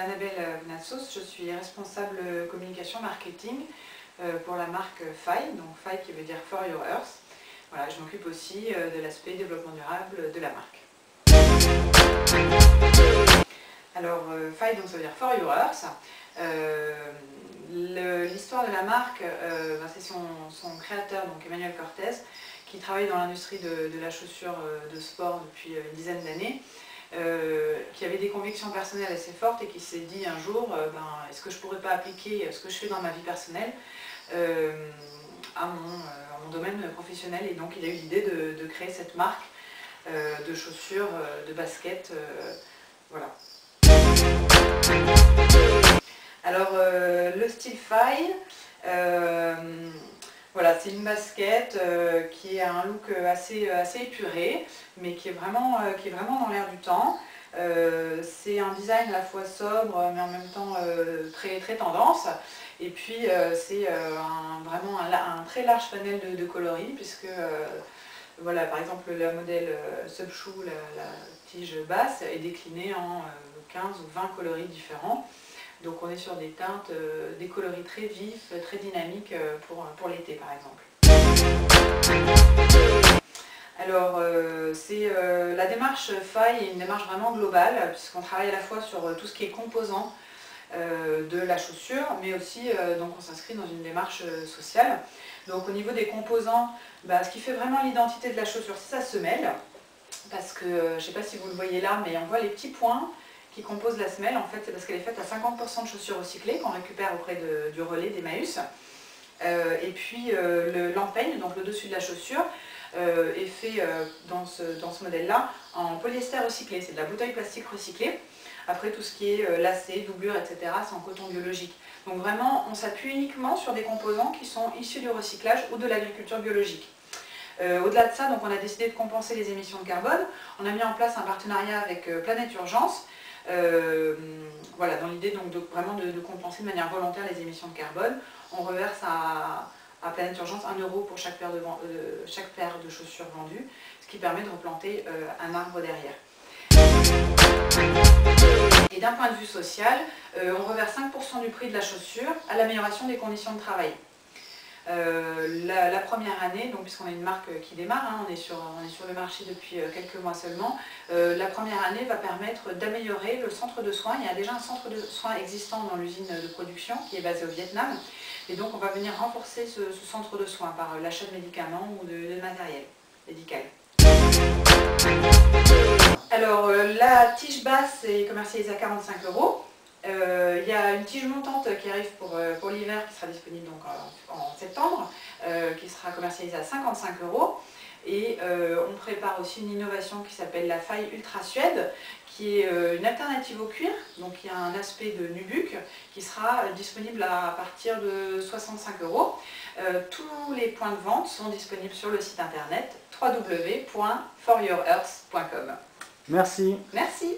Annabelle Vnatsos, je suis responsable communication marketing pour la marque FAI, donc FAI qui veut dire For Your Earth. Voilà, je m'occupe aussi de l'aspect développement durable de la marque. Alors FAI, donc ça veut dire For Your Earth. L'histoire de la marque, c'est son créateur, donc Emmanuel Cortez, qui travaille dans l'industrie de la chaussure de sport depuis une dizaine d'années, qui avait des convictions personnelles assez fortes et qui s'est dit un jour, est-ce que je ne pourrais pas appliquer ce que je fais dans ma vie personnelle à mon domaine professionnel, et donc il a eu l'idée de créer cette marque de chaussures, de baskets, voilà. Alors le style FAI, voilà, c'est une basket qui a un look assez épuré, mais qui est vraiment dans l'air du temps. C'est un design à la fois sobre, mais en même temps très tendance. Et puis c'est vraiment un très large panel de coloris, puisque voilà, par exemple le modèle Subshoe, la tige basse, est déclinée en 15 ou 20 coloris différents. Donc on est sur des teintes, des coloris très vifs, très dynamiques pour l'été par exemple. Alors la démarche FAI est une démarche vraiment globale, puisqu'on travaille à la fois sur tout ce qui est composant de la chaussure, mais aussi donc on s'inscrit dans une démarche sociale. Donc au niveau des composants, ce qui fait vraiment l'identité de la chaussure, c'est sa semelle, parce que je ne sais pas si vous le voyez là, mais on voit les petits points qui composent la semelle. En fait, c'est parce qu'elle est faite à 50% de chaussures recyclées qu'on récupère auprès du relais d'Emmaüs. Et puis l'empeigne, donc le dessus de la chaussure, est fait dans ce modèle-là en polyester recyclé. C'est de la bouteille plastique recyclée. Après, tout ce qui est lacet, doublure, etc., c'est en coton biologique. Donc vraiment, on s'appuie uniquement sur des composants qui sont issus du recyclage ou de l'agriculture biologique. Au-delà de ça, donc, on a décidé de compenser les émissions de carbone. On a mis en place un partenariat avec Planète Urgence, voilà, dans l'idée donc vraiment de compenser de manière volontaire les émissions de carbone. On reverse à Planète Urgence 1 € pour chaque paire de chaussures vendues, ce qui permet de replanter un arbre derrière. Et d'un point de vue social, on reverse 5% du prix de la chaussure à l'amélioration des conditions de travail. La première année, donc puisqu'on est une marque qui démarre, on est sur le marché depuis quelques mois seulement, la première année va permettre d'améliorer le centre de soins. Il y a déjà un centre de soins existant dans l'usine de production qui est basé au Vietnam, et donc on va venir renforcer ce centre de soins par l'achat de médicaments ou de matériel médical. Alors la tige basse est commercialisée à 45 €. Il y a une tige montante qui arrive pour l'hiver, qui sera disponible donc en septembre, qui sera commercialisée à 55 €. Et on prépare aussi une innovation qui s'appelle la FAI Ultra Suède, qui est une alternative au cuir, donc il y a un aspect de nubuck qui sera disponible à partir de 65 €. Tous les points de vente sont disponibles sur le site internet www.foryourEarth.com. Merci. Merci.